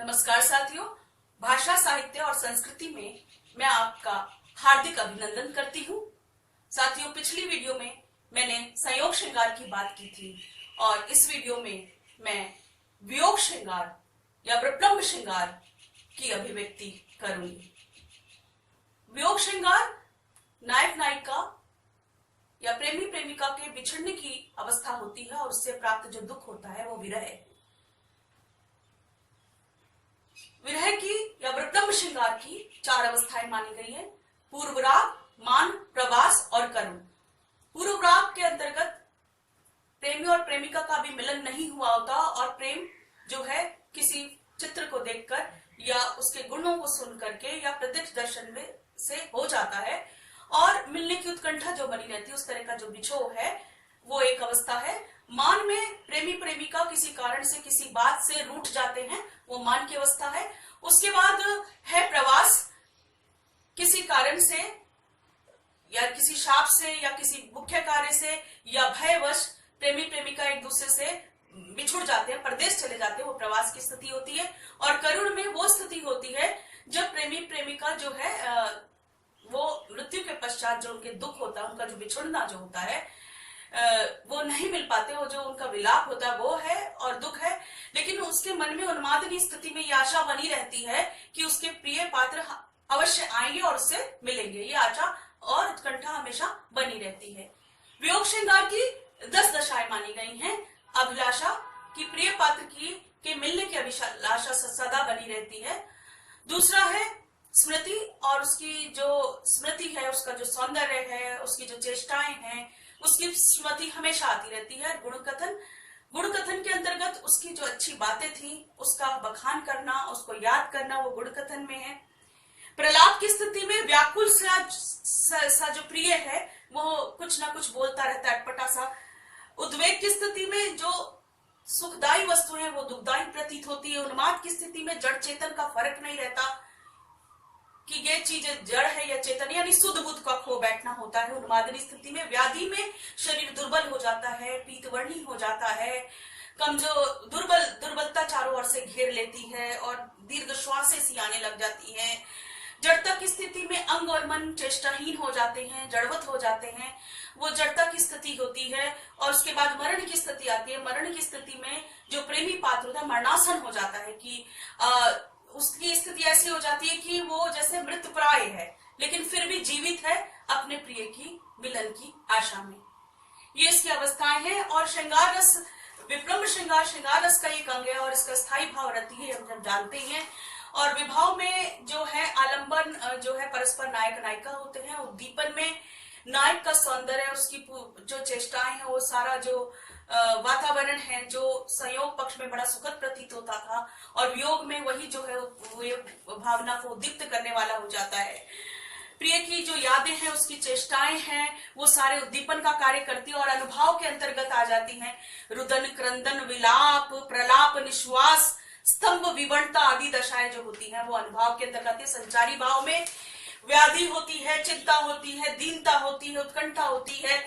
नमस्कार साथियों, भाषा साहित्य और संस्कृति में मैं आपका हार्दिक अभिनंदन करती हूँ। साथियों, पिछली वीडियो में मैंने संयोग श्रृंगार की बात की थी और इस वीडियो में मैं वियोग श्रृंगार या विप्लव श्रृंगार की अभिव्यक्ति करूंगी। वियोग श्रृंगार नायक नायिका या प्रेमी प्रेमिका के बिछड़ने की अवस्था होती है और उससे प्राप्त जो दुख होता है वो विरह है। विरह की या विप्लव श्रृंगार की 4 अवस्थाएं मानी गई है: पूर्व राग, मान, प्रवास और करुण। पूर्व राग के अंतर्गत प्रेमी और प्रेमिका का भी मिलन नहीं हुआ होता और प्रेम जो है किसी चित्र को देखकर या उसके गुणों को सुन करके या प्रत्यक्ष दर्शन में से हो जाता है और मिलने की उत्कंठा जो बनी रहती है, उस तरह का जो बिछोह है वो एक अवस्था है। मान में प्रेमी प्रेमिका किसी कारण से किसी बात से रूठ जाते हैं, वो मान की अवस्था है। उसके बाद है प्रवास, किसी कारण से या किसी शाप से या किसी मुख्य कार्य से या भयवश प्रेमी प्रेमिका एक दूसरे से बिछुड़ जाते हैं, परदेश चले जाते हैं, वो प्रवास की स्थिति होती है। और करुण में वो स्थिति होती है जब प्रेमी प्रेमिका जो है वो मृत्यु के पश्चात जो उनके दुख होता है, उनका जो बिछुड़ना जो होता है वो नहीं मिल पाते, वो जो उनका विलाप होता है वो है और दुख है। लेकिन उसके मन में उन्मादनी स्थिति में ये आशा बनी रहती है कि उसके प्रिय पात्र अवश्य आएंगे और उससे मिलेंगे, ये आशा और उत्कंठा हमेशा बनी रहती है। वियोग श्रृंगार की 10 दशाएं मानी गई हैं। अभिलाषा की प्रिय पात्र के मिलने की अभिलाषा सदा बनी रहती है। दूसरा है स्मृति, और उसकी जो स्मृति है, उसका जो सौंदर्य है, उसकी जो चेष्टाएं हैं, उसकी स्मृति हमेशा आती रहती है। गुण कथन के अंतर्गत उसकी जो अच्छी बातें थी उसका बखान करना, उसको याद करना, वो गुण कथन में है। प्रलाप की स्थिति में व्याकुल सा जो प्रिय है वो कुछ ना कुछ बोलता रहता है, अटपटा सा। उद्वेग की स्थिति में जो सुखदायी वस्तु है वो दुखदायी प्रतीत होती है। उन्माद की स्थिति में जड़ चेतन का फर्क नहीं रहता कि ये चीज जड़ है या चेतन, यानी शुद्ध बुद्ध का खो बैठना होता है। उन्मादनी स्थिति में व्याधि में शरीर दुर्बल हो जाता है, पीतवर्णी हो जाता है, दुर्बलता चारों ओर से घेर लेती है और दीर्घ श्वासें सी आने लग जाती हैं। जड़ता की स्थिति में अंग और मन चेष्टाहीन हो जाते हैं, जड़वत हो जाते हैं, वो जड़ता की स्थिति होती है। और उसके बाद मरण की स्थिति आती है। मरण की स्थिति में जो प्रेमी पात्र होता है मरणासन हो जाता है कि उसकी स्थिति ऐसी हो जाती है कि वो जैसे मृतप्राय है लेकिन फिर भी जीवित है अपने प्रिय की मिलन की आशा में। ये इसकी अवस्थाएं हैं। और श्रृंगार रस, विप्लव श्रृंगार रस का एक अंग है और इसका स्थायी भाव रहती है, हम जानते हैं। और विभाव में जो है आलंबन जो है परस्पर नायक नायिका होते हैं। उद्दीपन में नायक का सौंदर्य, उसकी जो चेष्टाएं हैं, वो सारा जो वातावरण है जो संयोग पक्ष में बड़ा सुखद प्रतीत होता था, और वियोग में वही जो है वो भावना को उद्दीप्त करने वाला हो जाता है। प्रिय की जो यादें हैं, उसकी चेष्टाएं हैं, वो सारे उद्दीपन का कार्य करती है और अनुभाव के अंतर्गत आ जाती हैं। रुदन, क्रंदन, विलाप, प्रलाप, निश्वास, स्तंभ, विवरणता आदि दशाएं जो होती हैं वो अनुभाव के अंतर्गत है। संचारी भाव में व्याधि होती है, चिंता होती है, दीनता होती है, उत्कंठा होती है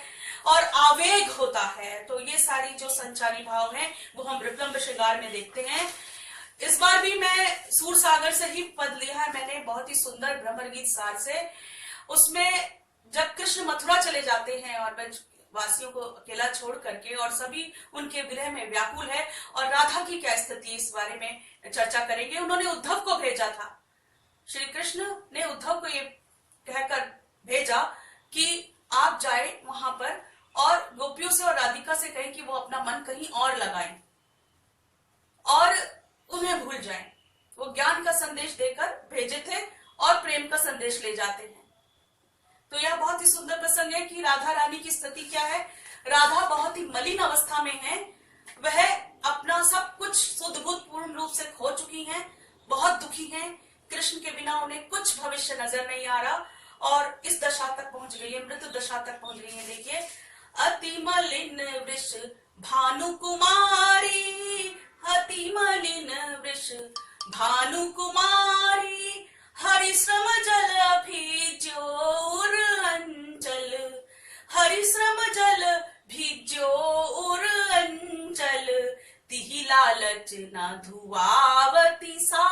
और आवेग होता है। तो ये सारी जो संचारी भाव हैं वो हम विप्लव श्रृंगार में देखते हैं। इस बार भी मैं सूर सागर से ही पद लिया है मैंने, बहुत ही सुंदर भ्रमर गीत सार से। उसमें जब कृष्ण मथुरा चले जाते हैं और वासियों को अकेला छोड़ करके, और सभी उनके विरह में व्याकुल है, और राधा की क्या स्थिति, इस बारे में चर्चा करेंगे। उन्होंने उद्धव को भेजा था, श्री कृष्ण ने उद्धव को ये कहकर भेजा कि आप जाए वहां पर और गोपियों से और राधिका से कहें कि वो अपना मन कहीं और लगाएं और उन्हें भूल जाएं। वो ज्ञान का संदेश देकर भेजे थे और प्रेम का संदेश ले जाते हैं। तो यह बहुत ही सुंदर प्रसंग है कि राधा रानी की स्थिति क्या है। राधा बहुत ही मलिन अवस्था में है, वह अपना सब कुछ शुद्ध बुद्ध पूर्ण रूप से खो चुकी हैं, बहुत दुखी हैं। कृष्ण के बिना उन्हें कुछ भविष्य नजर नहीं आ रहा और इस दशा तक पहुंच गई है, मृत्यु दशा तक पहुंच गई है। देखिए, अति मलिन वृष भानु कुमारी, अति मलिन वृष भानु कुमारी, हरिश्रम जल भिजोर अंचल, हरिश्रम जल भिजोर अंचल, तिहि लालच न धुआवती सा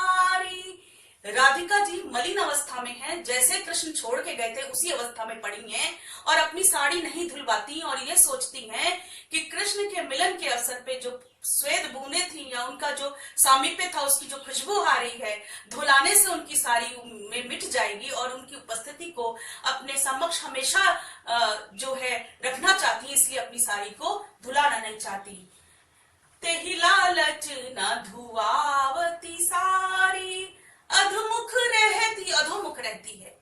राधिका जी मलिन अवस्था में हैं, जैसे कृष्ण छोड़ के गए थे उसी अवस्था में पड़ी हैं और अपनी साड़ी नहीं धुलवाती और ये सोचती हैं कि कृष्ण के मिलन के अवसर पे जो श्वेत बूंदे थी या उनका जो सामीप्य था उसकी जो खुशबू आ रही है, धुलाने से उनकी साड़ी में मिट जाएगी और उनकी उपस्थिति को अपने समक्ष हमेशा जो है रखना चाहती है, इसलिए अपनी साड़ी को धुलाना नहीं चाहती। तेहि लालच न धुआवती सारी, अधोमुख रहती है,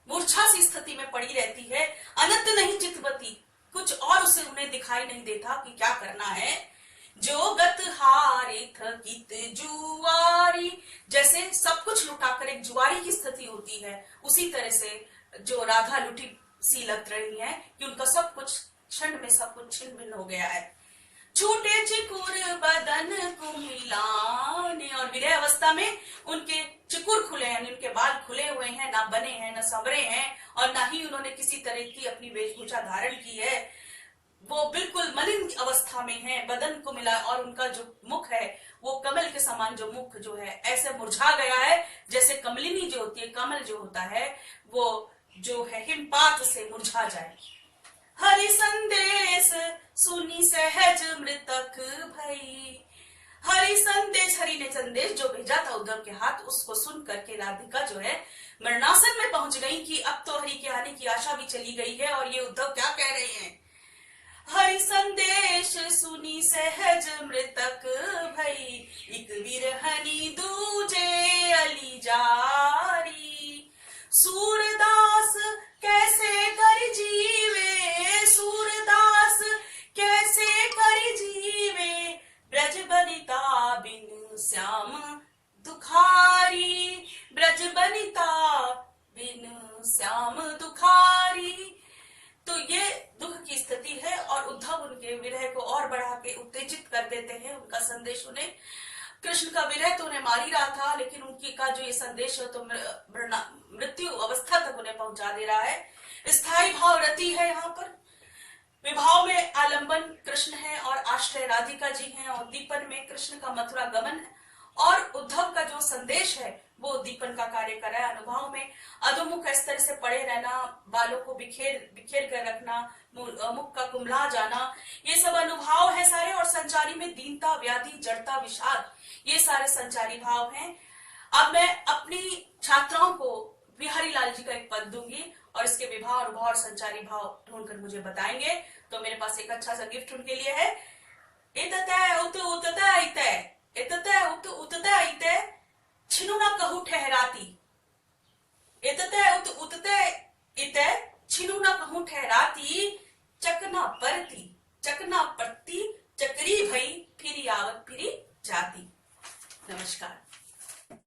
मूर्छा सी स्थिति में पड़ी रहती है। अनंत नहीं चितवती, कुछ और उसे उन्हें दिखाई नहीं देता कि क्या करना है। जो गत हारे थकित जुआरी, जैसे सब कुछ लुटाकर एक जुआरी की स्थिति होती है, उसी तरह से जो राधा लुटी सी लग रही है कि उनका सब कुछ क्षण में सब कुछ छिन्न भिन्न हो गया है। छूटे चिकुर बदन कुमिलाने, और विरह अवस्था में उनके चिकुर खुले हैं, उनके बाल खुले हुए हैं, ना बने हैं ना संवरे हैं और ना ही उन्होंने किसी तरह की अपनी वेशभूषा धारण की है। वो बिल्कुल मलिन अवस्था में है, बदन को मिला और उनका जो मुख है वो कमल के समान जो मुख जो है ऐसे मुरझा गया है, जैसे कमलिनी जो होती है, कमल जो होता है वो जो है हिमपात से मुरझा जाए। हरि संदेश सुनी सहज मृतक भई, हरि संदेश, हरि ने संदेश जो भेजा था उद्धव के हाथ, उसको सुन करके राधिका जो है मरणासन में पहुंच गई कि अब तो हरि के आने की आशा भी चली गई है। और ये उद्धव क्या कह रहे हैं, हरि संदेश सुनी सहज मृतक भई, इक विरहनी दूजे अली जारी, सूरदास कैसे कर जीवे, सूरदास कैसे कर जीवे, ब्रज बनिता बिन श्याम दुखारी, ब्रज बनिता बिन श्याम दुखारी। तो ये दुख की स्थिति है और उद्धव उनके विरह को और बढ़ा के उत्तेजित कर देते हैं। उनका संदेश उन्हें, कृष्ण का विरह तो उन्हें मार ही रहा था, लेकिन उनकी का जो ये संदेश है तो मृत्यु अवस्था तक उन्हें पहुंचा दे रहा है। स्थायी भाव रति है यहाँ पर, विभाव में आलंबन कृष्ण है और आश्रय राधिका जी हैं, और दीपन में कृष्ण का मथुरा गमन है और उद्धव का जो संदेश है वो दीपन का कार्य कर रहा है। अनुभव में अधोमुख इस तरह से पड़े रहना, बालों को बिखेर कर रखना, मुख का कुमला जाना, ये सब अनुभव है सारे। और संचारी में दीनता, व्याधि, जड़ता, विषाद, ये सारे संचारी भाव हैं। अब मैं अपनी छात्राओं को बिहारी लाल जी का एक पद दूंगी और इसके विभाव, अनुभव और संचारी भाव ढूंढकर मुझे बताएंगे। तो मेरे पास एक अच्छा सा गिफ्ट उनके लिए है। छिनु न कहू ठहराती, छिनु न कहू ठहराती, चकना परती चकरी भई फिरी आवत फिरी जाती। नमस्कार।